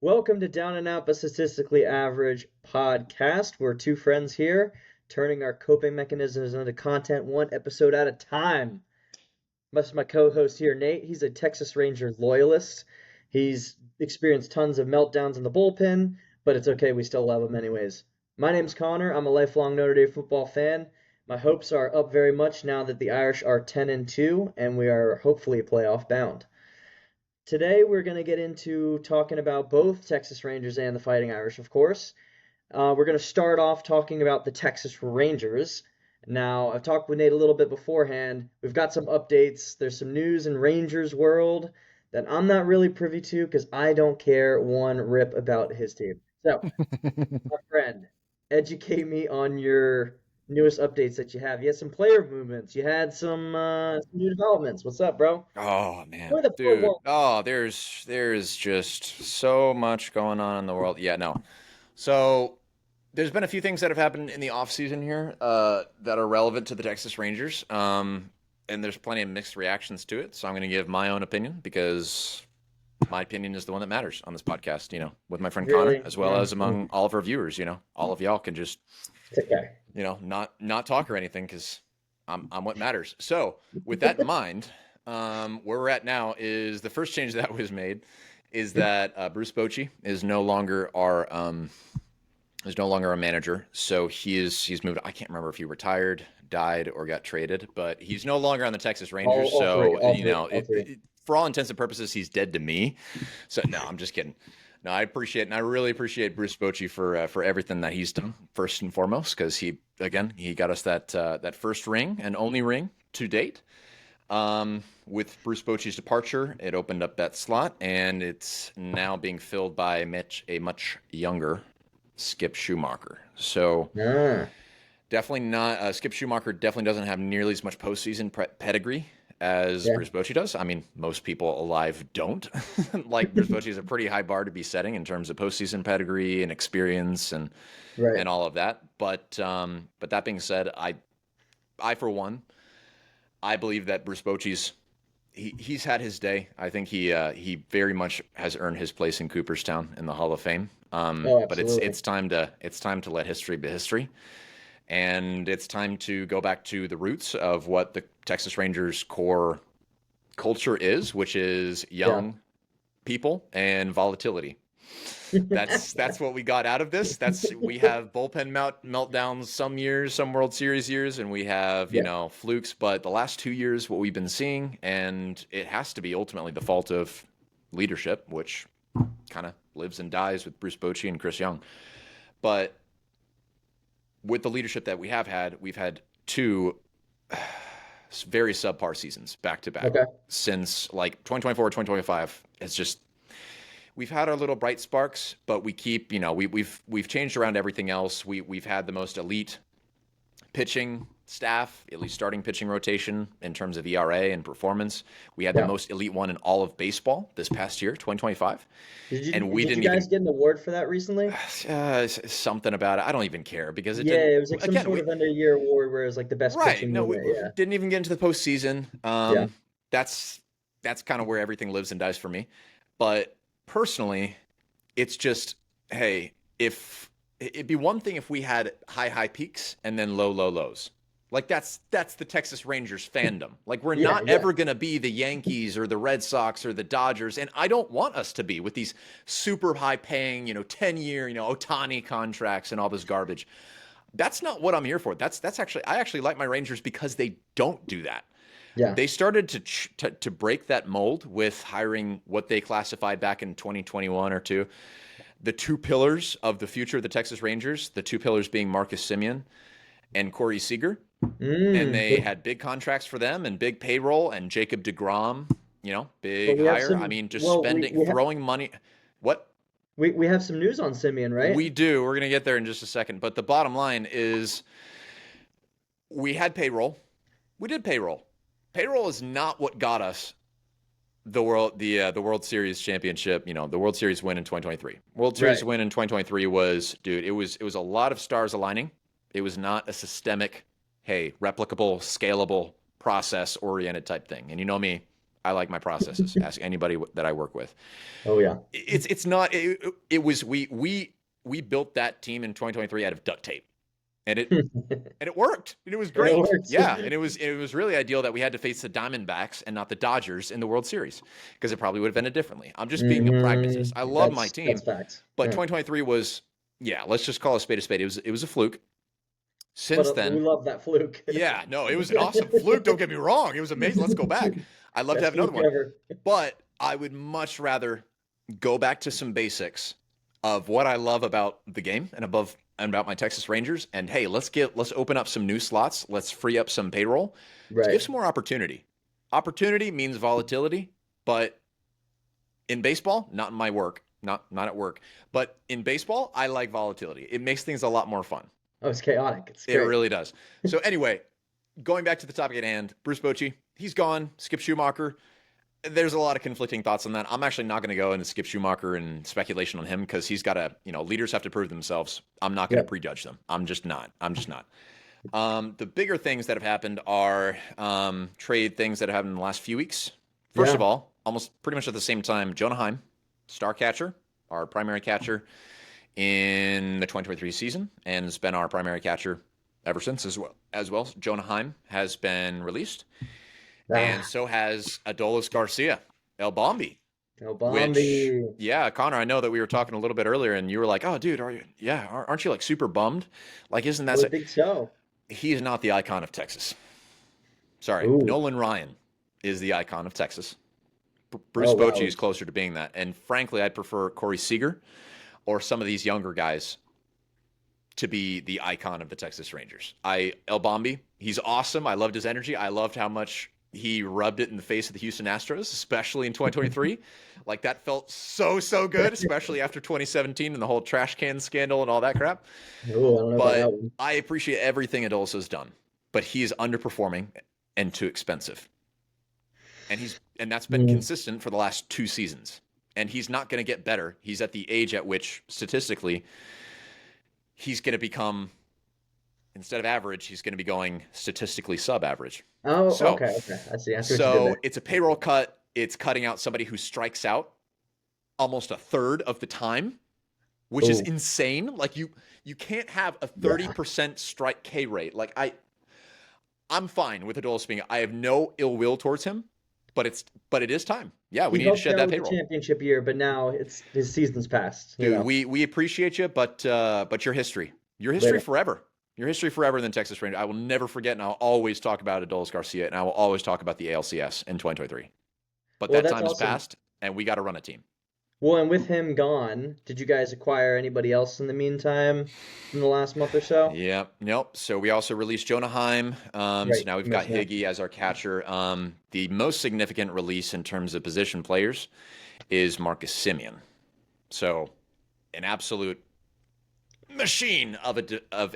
Welcome to Down and Out but Statistically Average podcast. We're two friends here turning our coping mechanisms into content one episode at a time. Much my co-host here, Nate. He's a Texas Rangers loyalist. He's experienced tons of meltdowns in the bullpen, but it's okay. We still love him anyways. My name's Connor. I'm a lifelong Notre Dame football fan. My hopes are up very much now that the Irish are 10-2 and we are hopefully playoff bound. Today we're going to get into talking about both Texas Rangers and the Fighting Irish, of course. We're going to start off talking about the Texas Rangers. Now, I've talked with Nate a little bit beforehand. We've got some updates. There's some news in Rangers world that I'm not really privy to because I don't care one rip about his team. So, my friend, educate me on your newest updates that you have. You had some player movements. You had some new developments. What's up, bro? Oh man, Where the floor dude. won't. There's just so much going on in the world. Yeah, no. So there's been a few things that have happened in the off season here that are relevant to the Texas Rangers. And there's plenty of mixed reactions to it. So I'm going to give my own opinion because my opinion is the one that matters on this podcast. With my friend Connor, Really? as well as among all of our viewers. All of y'all can just It's okay. not talk or anything because I'm what matters. So with that in mind, where we're at now is the first change that was made is that Bruce Bochy is no longer a manager. So he's moved. I can't remember if he retired, died, or got traded, but he's no longer on the Texas Rangers. All three, So all three, all three. for all intents and purposes, he's dead to me. So no, I'm just kidding. No, I appreciate and I really appreciate Bruce Bochy for everything that he's done first and foremost because he got us that first ring and only ring to date. With Bruce Bochy's departure, it opened up that slot, and it's now being filled by a much younger Skip Schumacher. So Ah, definitely not. Skip Schumacher definitely doesn't have nearly as much postseason pedigree as yeah, Bruce Bochy does. I mean, most people alive don't. Like Bruce Bochy is a pretty high bar to be setting in terms of postseason pedigree and experience right. and all of that. But that being said, I for one, I believe that Bruce Bochy's he's had his day. I think he very much has earned his place in Cooperstown in the Hall of Fame. Oh, But it's absolutely. it's time to let history be history, and it's time to go back to the roots of what the Texas Rangers core culture is, which is Yeah. young people and volatility. That's what we got out of this. That's we have bullpen meltdowns some years, some World Series years, and we have Yeah. flukes. But the last 2 years, what we've been seeing, and it has to be ultimately the fault of leadership, which kind of lives and dies with Bruce Bochy and Chris Young. But with the leadership that we've had two very subpar seasons back to back Okay. since like 2024, 2025. It's just we've had our little bright sparks, but we keep, we've changed around everything else. We've had the most elite pitching staff, at least starting pitching rotation in terms of ERA and performance. We had the Yeah. most elite one in all of baseball this past year, 2025, and we Did you didn't guys even get an award for that recently? something about it. I don't even care because it Yeah, didn't. it was like some Again, sort we of end of year award where it was like the best right. pitching No, we unit. Yeah. didn't even get into the postseason. Yeah. That's kind of where everything lives and dies for me. But personally, it's just, hey, if it'd be one thing if we had high peaks and then low lows. Like that's the Texas Rangers fandom. Like we're Yeah. not Yeah. ever going to be the Yankees or the Red Sox or the Dodgers, and I don't want us to be with these super high paying, 10-year, Otani contracts and all this garbage. That's not what I'm here for. That's actually I actually like my Rangers because they don't do that. Yeah. They started to break that mold with hiring what they classified back in 2021 or two, the two pillars of the future of the Texas Rangers, the two pillars being Marcus Simeon and Corey Seager. And Mm. they had big contracts for them and big payroll and Jacob DeGrom, But big we have hire. I some. mean, just Well, spending, throwing money. What? we have some news on Simeon, right? We do. We're going to get there in just a second. But the bottom line is we had payroll. We did payroll. Payroll is not what got us the World Series championship, the World Series win in 2023. World Series Right. win in 2023 was, dude, it was a lot of stars aligning. It was not a systemic, hey, replicable, scalable, process oriented type thing. And you know me, I like my processes. Ask anybody that I work with. Oh yeah. It's not. It was we built that team in 2023 out of duct tape, and it worked. And it was And it great. works. Yeah, and it was really ideal that we had to face the Diamondbacks and not the Dodgers in the World Series because it probably would have ended differently. I'm just being a pragmatist. I love my team, That's facts. but Yeah. 2023 was, yeah, let's just call a spade a spade. It was a fluke. Since But we then, love that fluke. yeah, no, it was an awesome fluke. Don't get me wrong. It was amazing. Let's go back. I'd love to have Best another fluke one. ever. But I would much rather go back to some basics of what I love about the game and about my Texas Rangers. And hey, let's open up some new slots. Let's free up some payroll to Right. give some more opportunity. Opportunity means volatility, but in baseball, not in my work, not at work, but in baseball, I like volatility. It makes things a lot more fun. Oh, it's chaotic. It's It great. really does. So anyway, going back to the topic at hand, Bruce Bochy, he's gone. Skip Schumacher. There's a lot of conflicting thoughts on that. I'm actually not going to go into Skip Schumacher and speculation on him because he's got to, leaders have to prove themselves. I'm not going to prejudge them. I'm just not. The bigger things that have happened are trade things that have happened in the last few weeks. First of all, almost pretty much at the same time, Jonah Heim, star catcher, our primary catcher in the 2023 season, and has been our primary catcher ever since as well. Jonah Heim has been released. And so has Adolis Garcia, El Bombi. Which, yeah, Connor, I know that we were talking a little bit earlier, and you were like, "Oh, dude, aren't you like super bummed? Like, isn't that?" I think so. He is not the icon of Texas. Sorry, Ooh. Nolan Ryan is the icon of Texas. Bruce Bochy is closer to being that, and frankly, I'd prefer Corey Seager or some of these younger guys to be the icon of the Texas Rangers. El Bombi, he's awesome. I loved his energy. I loved how much he rubbed it in the face of the Houston Astros, especially in 2023. Like, that felt so good, especially after 2017 and the whole trash can scandal and all that crap. Ooh, I don't know about that one. I appreciate everything Adolis has done, but he is underperforming and too expensive. And that's been consistent for the last 2 seasons. And he's not going to get better. He's at the age at which, statistically, he's going to become, instead of average, he's going to be going statistically sub-average. Oh, okay. I see. So it's a payroll cut. It's cutting out somebody who strikes out almost a third of the time, which is insane. Like, you can't have a 30% strike K rate. Like, I'm fine with Adolis being. I have no ill will towards him, but it is time. Yeah, we need to shed that payroll. Championship year, but now his season's passed. Dude, we appreciate you, but your history forever. Your history forever in the Texas Rangers. I will never forget, and I'll always talk about Adolis Garcia, and I will always talk about the ALCS in 2023. But that time has passed, and we got to run a team. Well, and with him gone, did you guys acquire anybody else in the meantime in the last month or so? Yeah, nope. So we also released Jonah Heim. So now we've got Higgy as our catcher. The most significant release in terms of position players is Marcus Semien. So an absolute machine of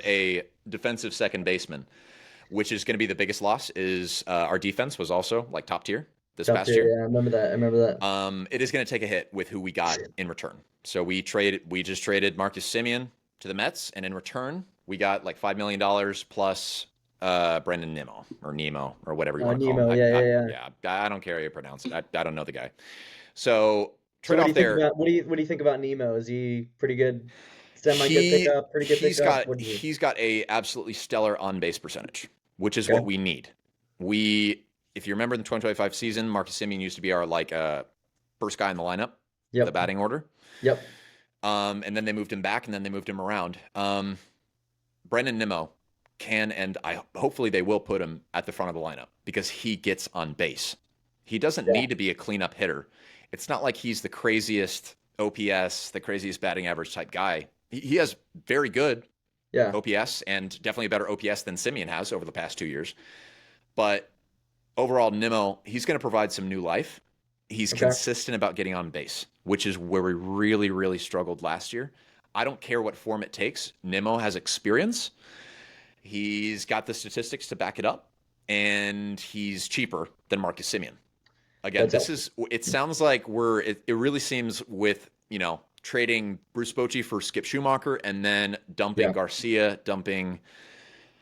a defensive second baseman, which is going to be the biggest loss. Is our defense was also like top tier this past year. Yeah, I remember that. It is going to take a hit with who we got in return. So we just traded Marcus Semien to the Mets, and in return we got like $5 million plus Brendan Nimmo or whatever you want to call him. Yeah. I don't care how you pronounce it. I don't know the guy. So trade off there. What do you think about Nimmo? Is he pretty good? Semi good pickup, pretty good pickup. He's got a absolutely stellar on base percentage, which is what we need. If you remember in the 2025 season, Marcus Semien used to be our first guy in the lineup, the batting order. Yep. And then they moved him back, and then they moved him around. Brendan Nimmo hopefully they will put him at the front of the lineup because he gets on base. He doesn't need to be a cleanup hitter. It's not like he's the craziest OPS, the craziest batting average type guy. He has very good OPS and definitely a better OPS than Semien has over the past 2 years. But overall, Nimmo, he's going to provide some new life. He's consistent about getting on base, which is where we really, really struggled last year. I don't care what form it takes. Nimmo has experience. He's got the statistics to back it up, and he's cheaper than Marcus Semien. Again, it sounds like it really seems with, trading Bruce Bochy for Skip Schumacher and then dumping Garcia, dumping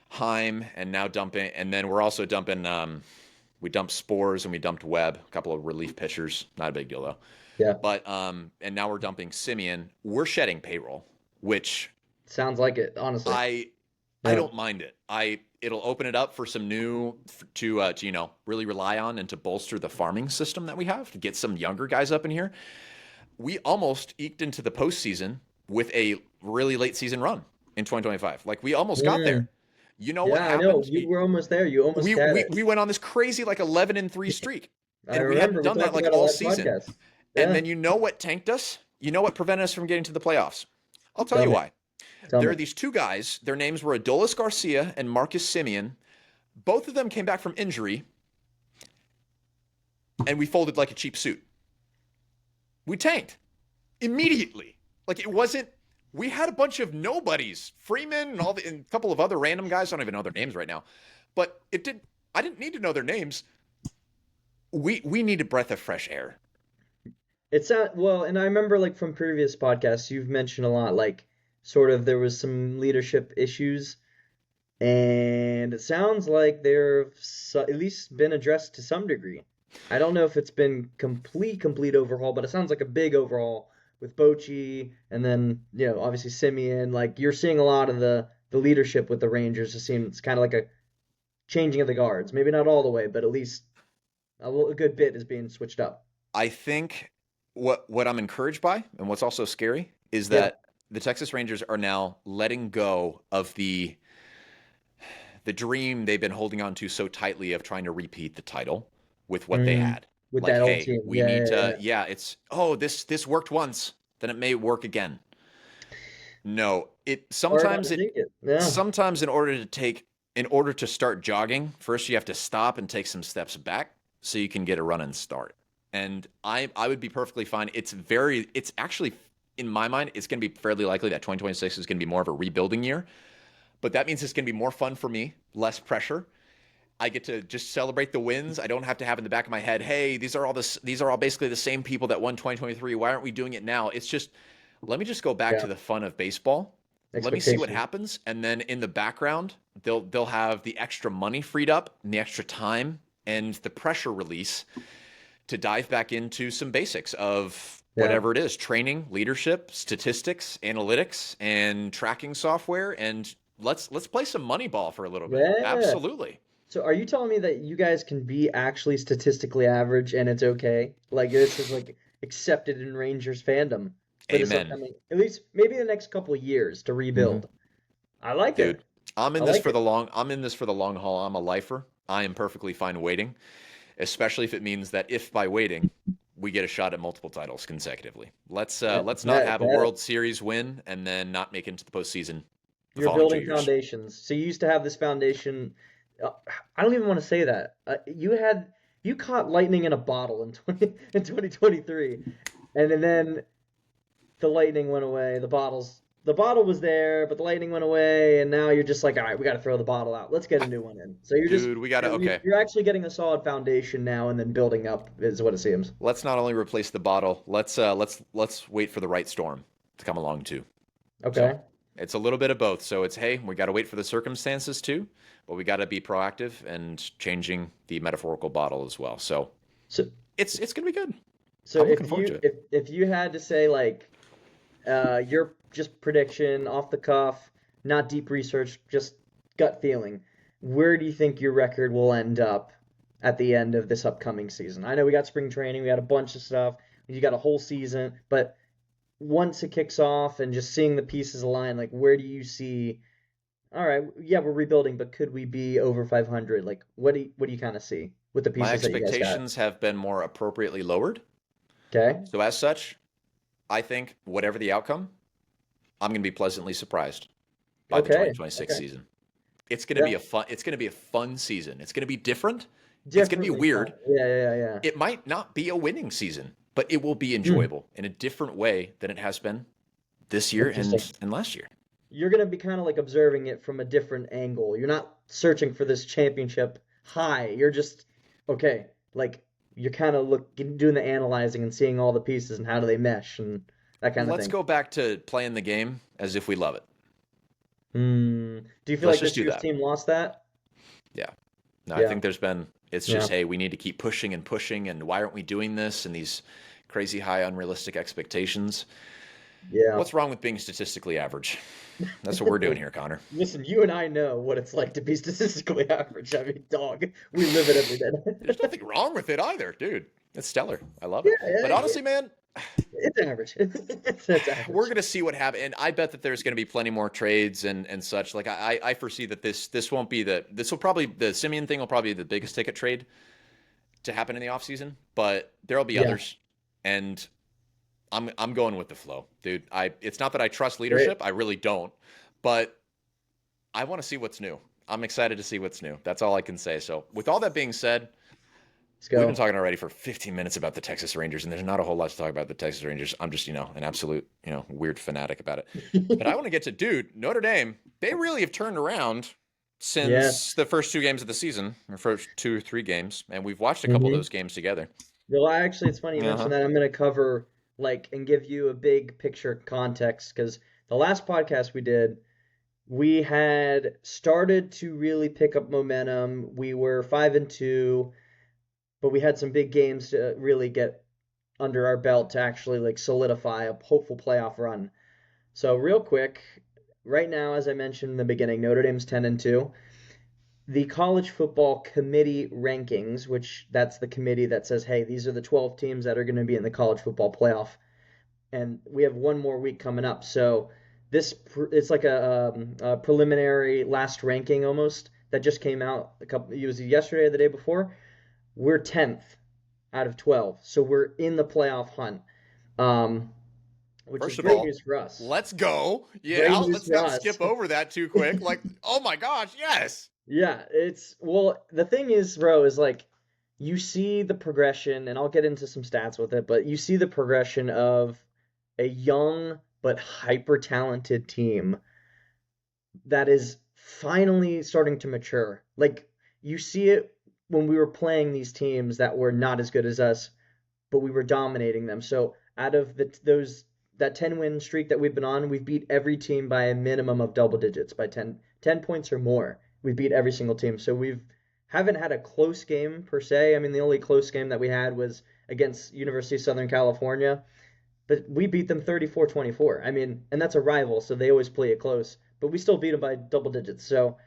Heim, and then we're also dumping We dumped Spores and we dumped Webb, a couple of relief pitchers. Not a big deal though. Yeah. But and now we're dumping Simeon. We're shedding payroll, which Sounds like it, honestly. I Yeah. don't mind it. It'll open it up for some new to really rely on and to bolster the farming system that we have to get some younger guys up in here. We almost eked into the postseason with a really late season run in 2025. Like we almost got Mm. there. You know what Yeah, I know. happened? You were almost there. You almost had it. We went on this crazy like 11-3 streak, I and we remember hadn't we done that talked like about it all last season. podcast. And Yeah. then you know what tanked us? You know what prevented us from getting to the playoffs? I'll tell Tell you me. why. Tell There me. are these two guys. Their names were Adolis Garcia and Marcus Simeon. Both of them came back from injury, and we folded like a cheap suit. We tanked immediately. Like it wasn't. We had a bunch of nobodies, Freeman and a couple of other random guys. I don't even know their names right now, but it did. I didn't need to know their names. We need a breath of fresh air. It's well, and I remember like from previous podcasts, you've mentioned a lot, like sort of there was some leadership issues, and it sounds like they've at least been addressed to some degree. I don't know if it's been complete overhaul, but it sounds like a big overhaul with Bochy, and then obviously Simeon. Like you're seeing a lot of the leadership with the Rangers. It seems kind of like a changing of the guards. Maybe not all the way, but at least a good bit is being switched up. I think what I'm encouraged by, and what's also scary, is Yeah. that the Texas Rangers are now letting go of the dream they've been holding on to so tightly of trying to repeat the title with what they Mm, had. with Like, that old hey, team. we Yeah, need yeah, to, yeah. yeah, it's this worked once, then it may work again. No, Hard not to think it. Yeah. sometimes in order to start jogging, first you have to stop and take some steps back so you can get a run and start. And I would be perfectly fine. It's actually in my mind, it's going to be fairly likely that 2026 is going to be more of a rebuilding year. But that means it's going to be more fun for me, less pressure. I get to just celebrate the wins. I don't have to have in the back of my head, hey, these are all basically the same people that won 2023. Why aren't we doing it now? It's just let me just go back Yeah. to the fun of baseball. Let me see what happens, and then in the background, they'll have the extra money freed up and the extra time and the pressure release to dive back into some basics of whatever it is: training, leadership, statistics, analytics, and tracking software. And let's play some money ball for a little bit. Yeah. Absolutely. So are you telling me that you guys can be actually statistically average and it's okay? Like this is like accepted in Rangers fandom for this Amen. upcoming, at least maybe the next couple of years to rebuild. I like Dude, it. I'm in I this like for it. the long. I'm in this for the long haul. I'm a lifer. I am perfectly fine waiting, especially if it means that if by waiting we get a shot at multiple titles consecutively. Let's not have a World Series win and then not make it into the postseason the You're following 2 building years. foundations. So you used to have this foundation. I don't even want to say that. You caught lightning in a bottle in 2023, and then the lightning went away. The bottle was there, but the lightning went away, and now you're just like, all right, we got to throw the bottle out. Let's get a new one in. So Dude, we gotta okay. you're actually getting a solid foundation now, and then building up is what it seems. Let's not only replace the bottle. Let's wait for the right storm to come along too. Okay. So it's a little bit of both. So it's hey, we got to wait for the circumstances too, but we got to be proactive and changing the metaphorical bottle as well. So So it's gonna be good. so I'm if looking forward to you it. if you had to say like your just prediction off the cuff, not deep research, just gut feeling, where do you think your record will end up at the end of this upcoming season? I know we got spring training, we got a bunch of stuff, you got a whole season, but once it kicks off and just seeing the pieces align, like where do you see, all right, yeah, we're rebuilding, but could we be over 500? Like what do you kind of see with the My pieces that you guys got? expectations have been more appropriately lowered. Okay. So as such, I think whatever the outcome, I'm going to be pleasantly surprised by the Okay. 2026 Okay. season. It's going to be Yeah. a fun season. It's going to be different. It's going to be Differently weird. fun. Yeah. It might not be a winning season, but it will be Hmm. enjoyable in a different way than it has been this year Interesting. and last year. You're gonna be kind of like observing it from a different angle. You're not searching for this championship high. You're just okay. Like you're kind of doing the analyzing and seeing all the pieces and how do they mesh and that kind of Let's thing. go back to playing the game as if we love it. Do you feel Let's like just this do year's that. team lost that? Yeah. No, I Yeah. think there's been It's Yeah. just, hey, we need to keep pushing and pushing, and why aren't we doing this? And these crazy high, unrealistic expectations. Yeah. What's wrong with being statistically average? That's what we're doing here, Connor. Listen, you and I know what it's like to be statistically average. I mean, dog, we live it every There's day. nothing wrong with it either, dude. It's stellar. I love Yeah, it. But yeah, honestly, man, it's average. It's we're average. gonna see what happens, and I bet that there's gonna be plenty more trades and such. Like I foresee that this won't be this will probably the Simeon thing will probably be the biggest ticket trade to happen in the offseason, but there'll be Yeah, others, and I'm going with the flow, dude. It's not that I trust great. leadership, I really don't, but I want to see what's new. I'm excited to see what's new. That's all I can say. So with all that being said, Let's we've been go. talking already for 15 minutes about the Texas Rangers, and there's not a whole lot to talk about the Texas Rangers. I'm just, an absolute, weird fanatic about it. But I want to get to, dude, Notre Dame, they really have turned around since Yes. the first 2 games of the season, or first 2 or 3 games, and we've watched a couple of hmm those games together. Well, actually, it's funny you mentioned Uh-huh. that. I'm going to cover and give you a big picture context because the last podcast we did, we had started to really pick up momentum. We were 5-2, but we had some big games to really get under our belt to actually solidify a hopeful playoff run. So real quick, right now, as I mentioned in the beginning, Notre Dame's 10-2. The college football committee rankings, which that's the committee that says, hey, these are the 12 teams that are going to be in the college football playoff, and we have one more week coming up. So it's like a preliminary last ranking almost that just came out it was yesterday or the day before. We're 10th out of 12, so we're in the playoff hunt, um, which is First of great all, news for us. let's go. Great Yeah, news let's for not us. skip over that too quick. Like, oh my gosh, yes. Yeah, the thing is, bro, is you see the progression, and I'll get into some stats with it, but you see the progression of a young but hyper talented team that is finally starting to mature. Like you see it when we were playing these teams that were not as good as us, but we were dominating them. So out of that 10-win streak that we've been on, we've beat every team by a minimum of double digits, by 10 points or more. We beat every single team. So we've haven't had a close game per se. I mean, the only close game that we had was against University of Southern California, but we beat them 34-24. I mean, and that's a rival, so they always play it close, but we still beat them by double digits. So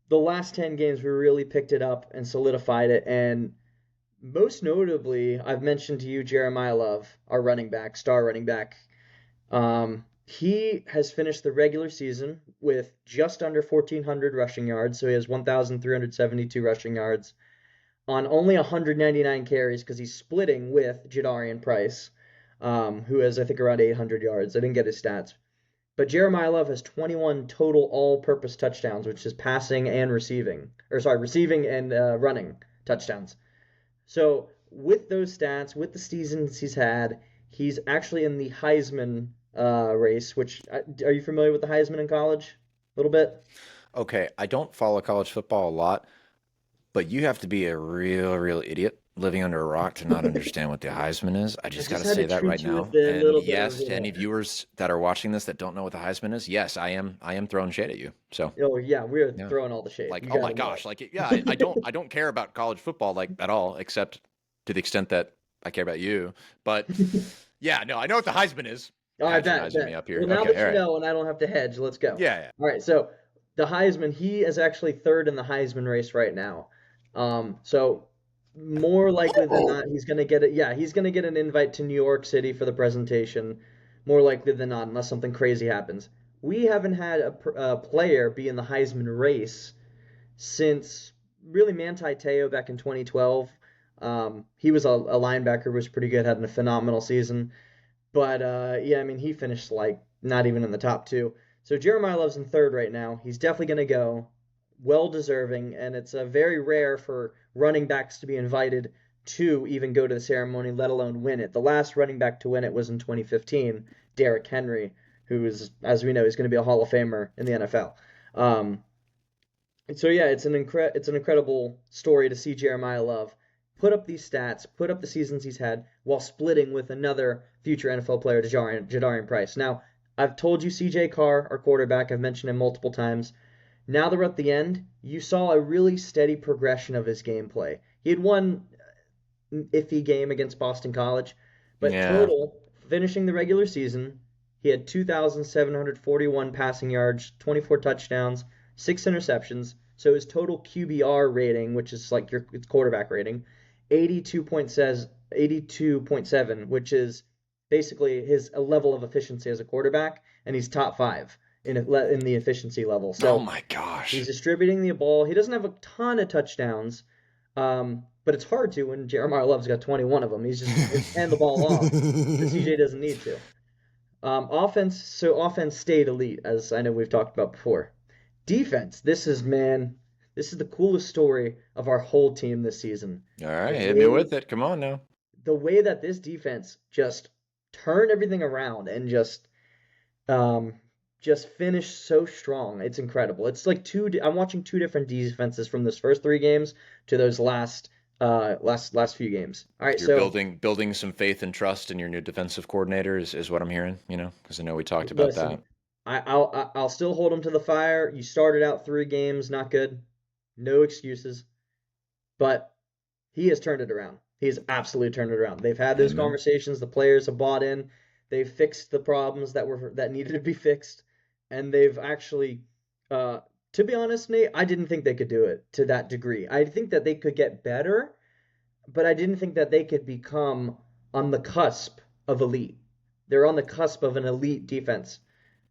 the last 10 games, we really picked it up and solidified it. And most notably, I've mentioned to you Jeremiah Love, our running back, star running back. He has finished the regular season with just under 1,400 rushing yards, so he has 1,372 rushing yards on only 199 carries because he's splitting with Jadarian Price, who has, I think, around 800 yards. I didn't get his stats. But Jeremiah Love has 21 total all-purpose touchdowns, which is passing and receiving, or sorry, receiving and running touchdowns. So with those stats, with the seasons he's had, he's actually in the Heisman race. Which are you familiar with the Heisman in college? A little bit. Okay, I don't follow college football a lot, but you have to be a real idiot living under a rock to not understand what the Heisman is. I I just got just to had to say that right treat you now. with a And little bit of yes, to any viewers that are watching this that don't know what the Heisman is, yes, I am throwing shade at you. So, oh yeah, we're yeah. throwing all the shade. Like, You oh got my to know. gosh, like yeah, I don't care about college football like at all, except to the extent that I care about you. But yeah, no, I know what the Heisman is. Oh, I bet, Patronizing me bet. up here. Well, now Okay, that all you right. know, and I don't have to hedge, let's go. Yeah, yeah. All right, so the Heisman, he is actually third in the Heisman race right now. So more likely than Oh, not, he's gonna get it. Yeah, he's gonna get an invite to New York City for the presentation. More likely than not, unless something crazy happens. We haven't had a player be in the Heisman race since really Manti Te'o back in 2012. He was a linebacker, was pretty good, had a phenomenal season. But yeah, I mean, he finished not even in the top two. So Jeremiah Love's in third right now. He's definitely going to go. Well deserving, and it's very rare for running backs to be invited to even go to the ceremony, let alone win it. The last running back to win it was in 2015, Derrick Henry, who is, as we know, is going to be a Hall of Famer in the NFL. Um, so yeah, it's an incredible story to see Jeremiah Love put up these stats, put up the seasons he's had while splitting with another future NFL player, Jadarian Price. Now, I've told you CJ Carr, our quarterback, I've mentioned him multiple times. Now that we're at the end, you saw a really steady progression of his gameplay. He had one iffy game against Boston College, but Yeah. total finishing the regular season, he had 2,741 passing yards, 24 touchdowns, 6 interceptions. So his total QBR rating, which is like your quarterback rating, 82.7, which is basically his a level of efficiency as a quarterback, and he's top five in the efficiency level. Oh So my he's gosh. distributing the ball. He doesn't have a ton of touchdowns, but it's hard to when Jeremiah Love's got 21 of them. He's just hand the ball off because CJ doesn't need to. Offense stayed elite, as I know we've talked about before. Defense, this is the coolest story of our whole team this season. All The right, hit me way with it. Come on now. the way that this defense just turned everything around and um, just finished so strong. It's incredible. It's like I'm watching two different defenses from those first three games to those last few games. All right, You're so building some faith and trust in your new defensive coordinator is what I'm hearing, because I know we talked about that. listen, I'll still hold them to the fire. You started out 3 games, not good. No excuses. But he has turned it around. He's absolutely turned it around. They've had those Amen. conversations. The players have bought in. They've fixed the problems that needed to be fixed, and they've actually, uh, to be honest, Nate, I didn't think they could do it to that degree. I think that they could get better, but I didn't think that they could become on the cusp of elite. They're on the cusp of an elite defense.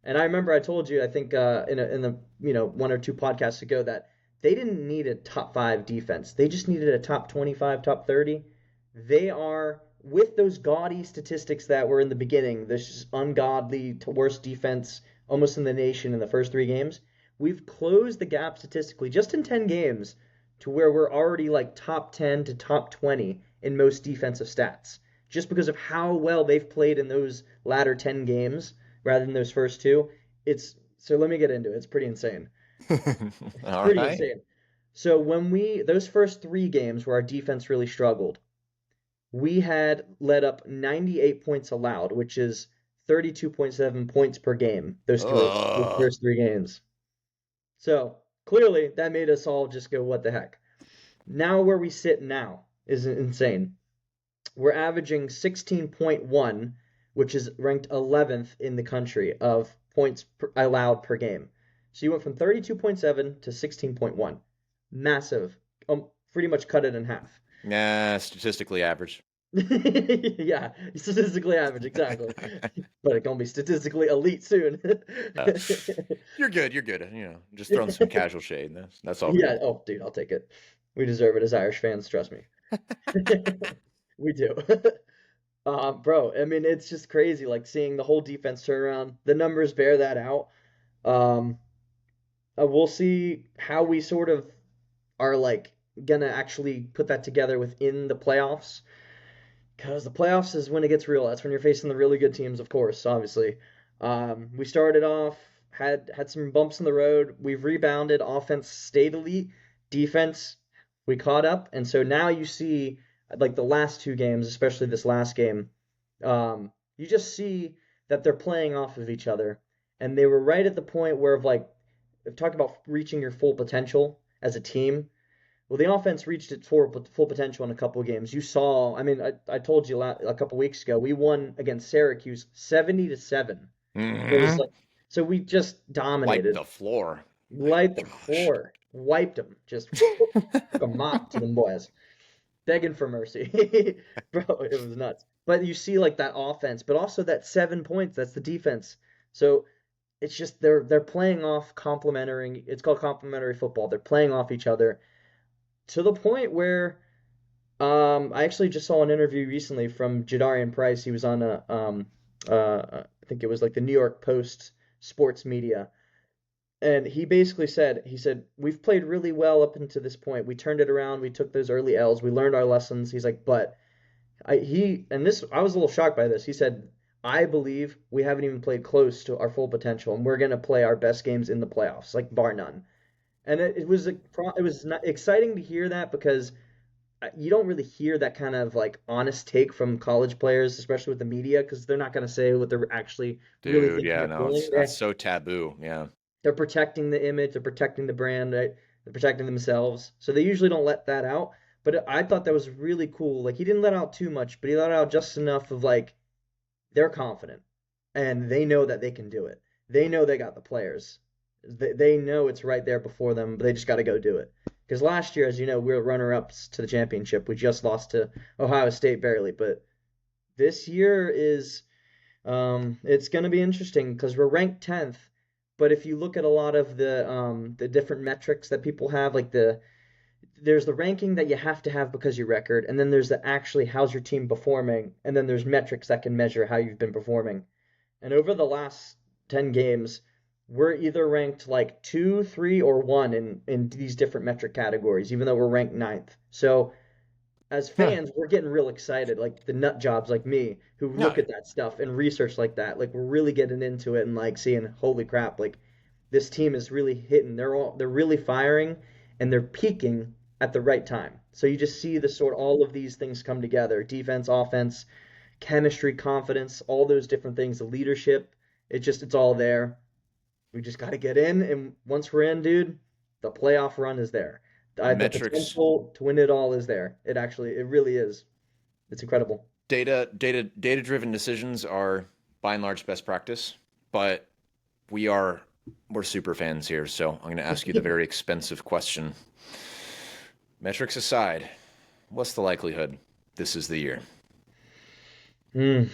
And I remember I told you, I think in the 1 or 2 podcasts ago that they didn't need a top 5 defense. They just needed a top 25, top 30. They are with those gaudy statistics that were in the beginning. This ungodly to worst defense almost in the nation in the first 3 games. We've closed the gap statistically just in 10 games to where we're already like top 10 to top 20 in most defensive stats just because of how well they've played in those latter 10 games rather than those first two. It's so let me get into it. It's pretty insane. It's All pretty right. insane. So when we those first 3 games where our defense really struggled, we had let up 98 points allowed, which is 32.7 points per game. Those Ugh. first 3 games. So clearly that made us all just go, what the heck? Now where we sit now is insane. We're averaging 16.1, which is ranked 11th in the country of points allowed per game. So you went from 32.7 to 16.1. Massive. Pretty much cut it in half. Nah, statistically average. Yeah, statistically average, exactly. But it's gonna be statistically elite soon. Uh, you're good. You're good. Just throwing some casual shade. That's all Yeah, good. oh, dude, I'll take it. We deserve it as Irish fans, trust me. We do. Bro, I mean, it's just crazy, like seeing the whole defense turn around. The numbers bear that out. Um, we'll see how we sort of are like gonna actually put that together within the playoffs. Because the playoffs is when it gets real. That's when you're facing the really good teams, of course, obviously. We started off, had some bumps in the road. We've rebounded. Offense stayed elite. Defense, we caught up. And so now you see, like the last 2 games, especially this last game, you just see that they're playing off of each other. And they were right at the point where, talk about reaching your full potential as a team. Well, the offense reached its full potential in a couple of games. You saw, I mean, I told you a couple of weeks ago, we won against Syracuse 70-7. It was Hmm. like, so we just Wipe dominated, the floor. My light the gosh. floor, wiped them, just took a mop to them boys, begging for mercy. Bro, it was nuts. But you see like that offense, but also that 7 points, that's the defense. So it's just they're playing off complementary. It's called complementary football. They're playing off each other to the point where I actually just saw an interview recently from Jadarian Price. He was on I think it was like the New York Post sports media, and he basically said we've played really well up until this point. We turned it around. We took those early L's. We learned our lessons. He's like, but I was a little shocked by this. He said, I believe we haven't even played close to our full potential, and we're gonna play our best games in the playoffs, like bar none. And it was not exciting to hear that because you don't really hear that kind of like honest take from college players, especially with the media, because they're not going to say what they're actually really Dude, thinking yeah, or no, feeling. that's so taboo. Yeah. They're protecting the image, they're protecting the brand, right? They're protecting themselves, so they usually don't let that out. But I thought that was really cool. Like he didn't let out too much, but he let out just enough of like they're confident and they know that they can do it. They know they got the players. They know it's right there before them, but they just got to go do it. Because last year, as you know, we were runner-ups to the championship. We just lost to Ohio State barely, but this year is it's going to be interesting because we're ranked 10th. But if you look at a lot of the different metrics that people have, like there's the ranking that you have to have because your record, and then there's the actually how's your team performing, and then there's metrics that can measure how you've been performing. And over the last 10 games, we're either ranked like 2, 3, or 1 in these different metric categories, even though we're ranked ninth. So as Huh. fans, we're getting real excited, like the nut jobs like me who No, look at that stuff and research like that. Like we're really getting into it and like seeing, holy crap, like this team is really hitting. They're really firing and they're peaking at the right time. So you just see the sort all of these things come together: defense, offense, chemistry, confidence, all those different things, the leadership. It's all there. We just got to get in, and once we're in, dude, the playoff run is there. The metrics, potential to win it all is there. It really is. It's incredible. data driven decisions are by and large best practice, but we're super fans here, so I'm going to ask you the very expensive question. Metrics aside, what's the likelihood this is the year? Mm.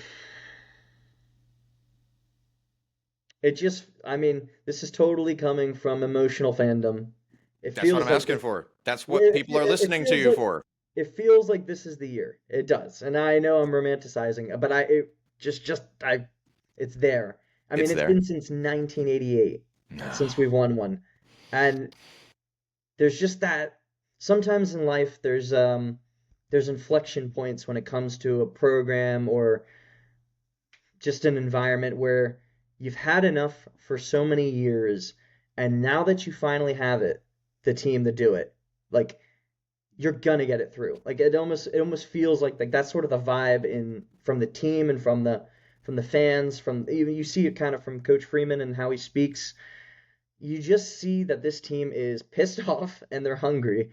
I mean, this is totally coming from emotional fandom. It That's what feels I'm like asking this. for. That's what It, people are it listening to feels you like for. it feels like this is the year. It does, and I know I'm romanticizing, but it's there. I mean, It's it's there. been since 1988 No. since we've won one, and there's just that. Sometimes in life, there's inflection points when it comes to a program or just an environment where you've had enough for so many years, and now that you finally have it, the team to do it, like you're gonna get it through. Like it almost feels like that's sort of the vibe in from the team and from the fans. From you see it kind of from Coach Freeman and how he speaks. You just see that this team is pissed off and they're hungry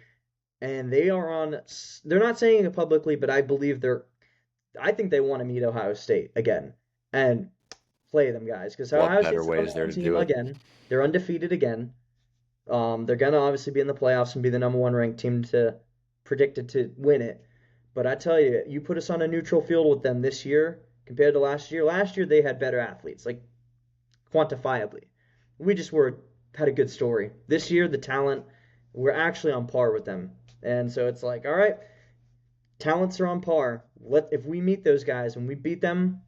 and they are on. They're not saying it publicly, but I believe they're. I think they want to meet Ohio State again and play them guys because What Ohio better State's the way number is there one to team do it? again. They're undefeated again. They're gonna obviously be in the playoffs and be the number one ranked team to predicted to win it. But I tell you, you put us on a neutral field with them this year compared to last year. Last year they had better athletes, like quantifiably. We just had a good story. This year the talent, we're actually on par with them. And so it's like, all right, talents are on par. If we meet those guys and we beat them,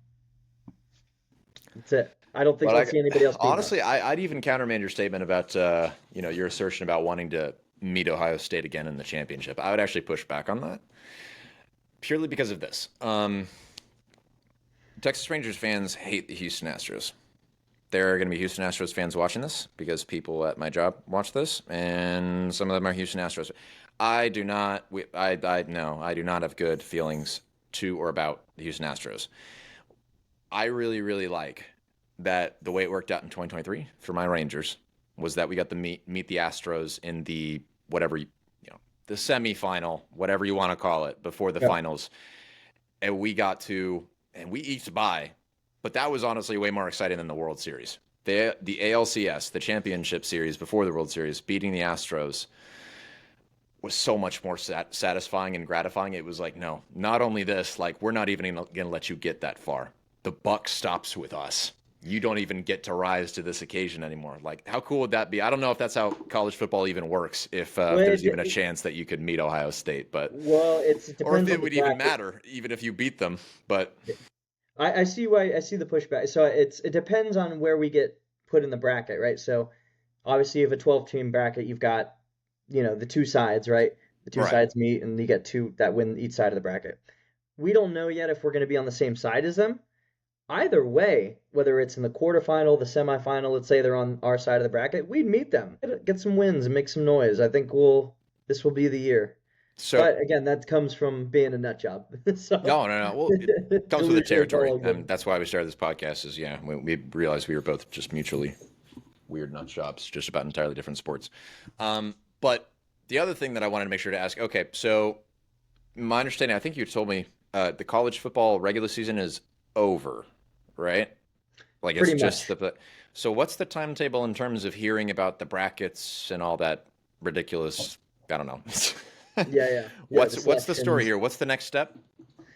that's it. I don't think But let's see anybody else beating honestly, us. I'd even countermand your statement about your assertion about wanting to meet Ohio State again in the championship. I would actually push back on that purely because of this. Texas Rangers fans hate the Houston Astros. There are going to be Houston Astros fans watching this because people at my job watch this, and some of them are Houston Astros. I do not. No, I do not have good feelings to or about the Houston Astros. I really, really like that the way it worked out in 2023 for my Rangers was that we got to meet the Astros in the whatever the semifinal, whatever you want to call it, before the Yeah. finals, and we eked by, but that was honestly way more exciting than the World Series. The ALCS, the championship series before the World Series, beating the Astros was so much more satisfying and gratifying. It was like, no, not only this, like we're not even going to let you get that far. The buck stops with us. You don't even get to rise to this occasion anymore. Like, how cool would that be? I don't know if that's how college football even works. If Well, there's even a chance that you could meet Ohio State, but it or if depends on it the would even bracket. matter, even if you beat them. But I see why I see the pushback. So it depends on where we get put in the bracket, right? So obviously you have a 12 team bracket, you've got, the two sides, right? The two right, sides meet and you get two that win each side of the bracket. We don't know yet if we're going to be on the same side as them. Either way, whether it's in the quarterfinal, the semifinal, let's say they're on our side of the bracket, we'd meet them. Get some wins and make some noise. I think this will be the year. so But again, that comes from being a nut job. So no, no, no. Well, it comes with the it's territory, all and good. that's why we started this podcast. Is we realized we were both just mutually weird nut jobs, just about entirely different sports. But the other thing that I wanted to make sure to ask, okay, so my understanding, I think you told me the college football regular season is over, right? Like it's Pretty just much. the. So what's the timetable in terms of hearing about the brackets and all that ridiculous? I don't know. Yeah, yeah, yeah. The What's the story selections. here? What's the next step?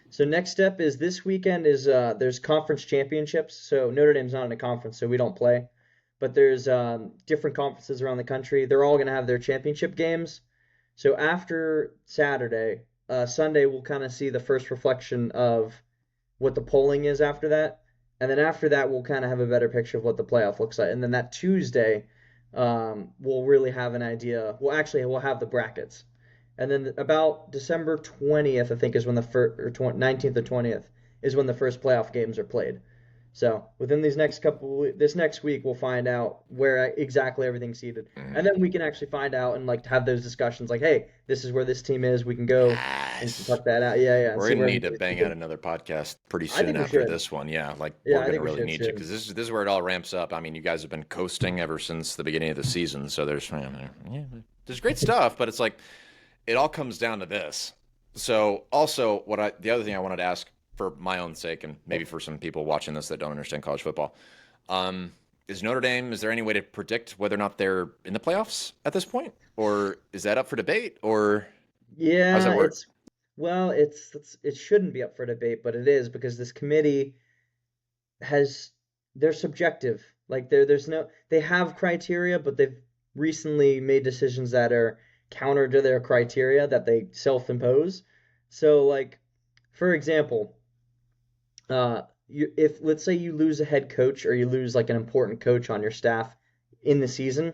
So next step is this weekend is there's conference championships. So Notre Dame's not in a conference, so we don't play. But there's different conferences around the country. They're all gonna have their championship games. So after Saturday, Sunday we'll kind of see the first reflection of what the polling is after that, and then after that we'll kind of have a better picture of what the playoff looks like. And then that Tuesday, we'll really have an idea. Well, actually, we'll have the brackets. And then about December 20th, I think, is when the first, or 19th or 20th, is when the first playoff games are played. So within these next this next week, we'll find out where exactly everything's seated, and then we can actually find out and like have those discussions. Like, hey, this is where this team is. We can go and Yes. talk that out. Yeah, yeah, and We're see gonna where need to everybody's bang out seated. another podcast pretty I soon think we after should. this one. Yeah, like Yeah, we're I gonna think we really should need you soon. because this is where it all ramps up. I mean, you guys have been coasting ever since the beginning of the season, so there's great stuff, but it's like it all comes down to this. So also, the other thing I wanted to ask for my own sake, and maybe for some people watching this that don't understand college football, um, is Notre Dame? Is there any way to predict whether or not they're in the playoffs at this point, or is that up for debate, or how does Yeah, that work? it shouldn't be up for debate, but it is because this committee has they're subjective. Like there's no they have criteria, but they've recently made decisions that are counter to their criteria that they self-impose. So like for example, if let's say you lose a head coach or you lose like an important coach on your staff in the season,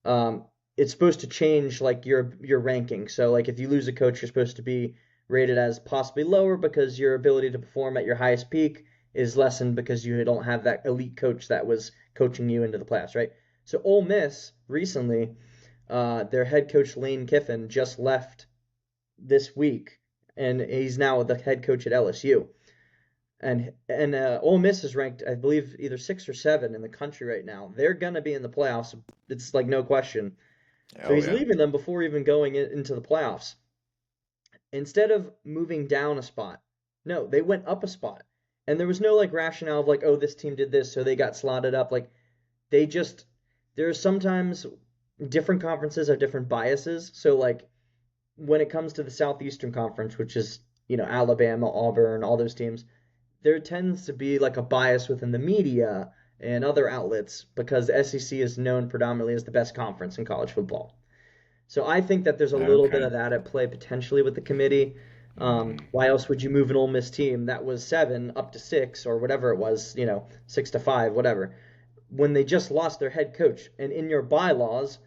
um, it's supposed to change like your ranking. So like if you lose a coach, you're supposed to be rated as possibly lower because your ability to perform at your highest peak is lessened because you don't have that elite coach that was coaching you into the playoffs, right? So Ole Miss recently, their head coach Lane Kiffin just left this week, and he's now the head coach at LSU. And Ole Miss is ranked, I believe, either six or seven in the country right now. They're gonna be in the playoffs. It's like no question. So Oh he's yeah. leaving them before even going into the playoffs. Instead of moving down a spot, no, they went up a spot. And there was no like rationale of like, oh, this team did this, so they got slotted up. Like they just there's sometimes different conferences have different biases. So like when it comes to the Southeastern Conference, which is, Alabama, Auburn, all those teams, there tends to be like a bias within the media and other outlets because the SEC is known predominantly as the best conference in college football. So I think that there's a little bit Okay. of that at play potentially with the committee. Mm. Why else would you move an Ole Miss team that was seven up to six or whatever it was, 6-5, whatever, when they just lost their head coach? And in your bylaws,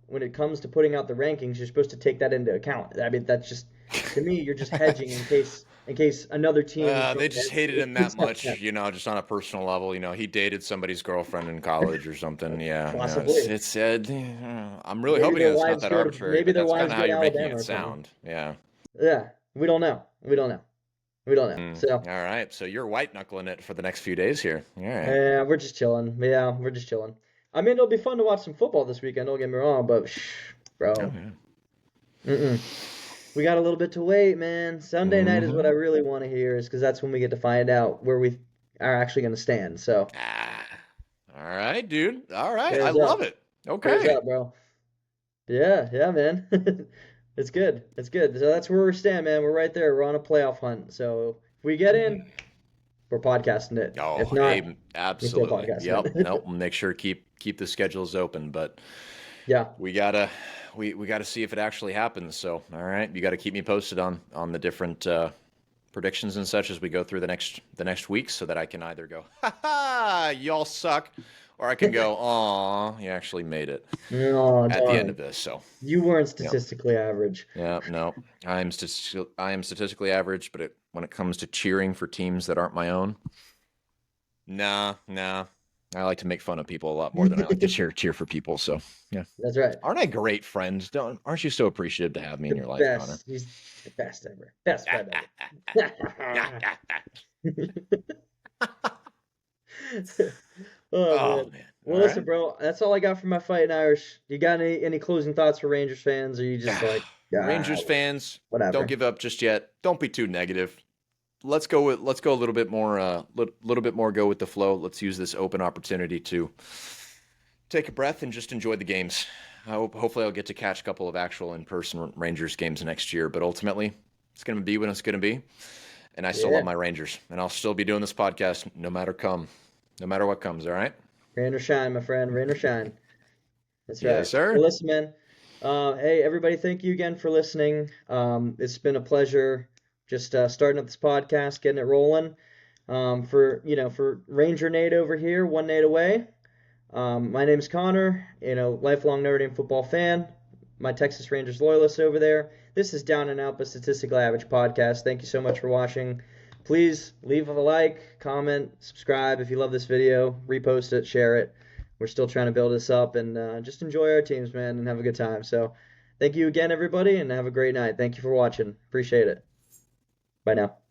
when it comes to putting out the rankings, you're supposed to take that into account. I mean, that's just to me, you're just hedging in case another team from They the just hated SEC him that takes that much, step. just on a personal level. He dated somebody's girlfriend in college or something. Yeah, no, Possibly. I'm really hoping that's not that arbitrary, Maybe but their that's kind wives of how go to you're making Alabama it or something. sound. Yeah. Yeah, we don't know. We don't know. We don't know. So All right. So you're white knuckling it for the next few days here. All right. yeah, we're just chilling. Yeah, we're just chilling. I mean, it'll be fun to watch some football this weekend. Don't get me wrong, but Oh bro, yeah. mm-mm. We got a little bit to wait, man. Sunday night is what I Mm-hmm. really want to hear, is because that's when we get to find out where we are actually going to stand. So Ah. All right, dude. All right. I prayers love up, it. prayers Okay. up, bro. Yeah, yeah, man. It's good. It's good. So that's where we stand, man. We're right there. We're on a playoff hunt. So if we get in, we're podcasting it. If Oh, not, we're still absolutely. podcasting Yep. it. Nope. We'll make sure to keep the schedules open, but Yeah. we gotta we gotta see if it actually happens. So, all right, you got to keep me posted on the different predictions and such as we go through the next week, so that I can either go, ha ha, y'all suck, or I can go, aw, you actually made it Oh, at the end of darn. this. So, You weren't yep, statistically average. yeah, no, I am statistically average, but when it comes to cheering for teams that aren't my own, nah, nah. I like to make fun of people a lot more than I like to cheer for people. So, yeah. That's right. Aren't I great friends? Aren't you so appreciative to have me in The your life, Connor? best. He's the best ever. Best friend ever. Oh Oh man. man. All Well, listen, right. bro. That's all I got for my fighting Irish. You got any closing thoughts for Rangers fans, or you just like? Ah, Rangers fans, don't whatever. give up just yet. Don't be too negative. Let's go a little bit more little bit more go with the flow. Let's use this open opportunity to take a breath and just enjoy the games. Hopefully I'll get to catch a couple of actual in-person Rangers games next year, but ultimately it's going to be what it's going to be. And I still love Yeah. my Rangers, and I'll still be doing this podcast no matter what comes, all right? Rain or shine, my friend. Rain or shine. That's right. Yes, sir. Well, listen, man. Hey, everybody, thank you again for listening. It's been a pleasure just starting up this podcast, getting it rolling. For Ranger Nate over here, one Nate away. My name's Connor, lifelong Notre Dame football fan. My Texas Rangers loyalist over there. This is Down and Out, but statistically average podcast. Thank you so much for watching. Please leave a like, comment, subscribe if you love this video, repost it, share it. We're still trying to build this up and just enjoy our teams, man, and have a good time. So, thank you again, everybody, and have a great night. Thank you for watching. Appreciate it. Bye now.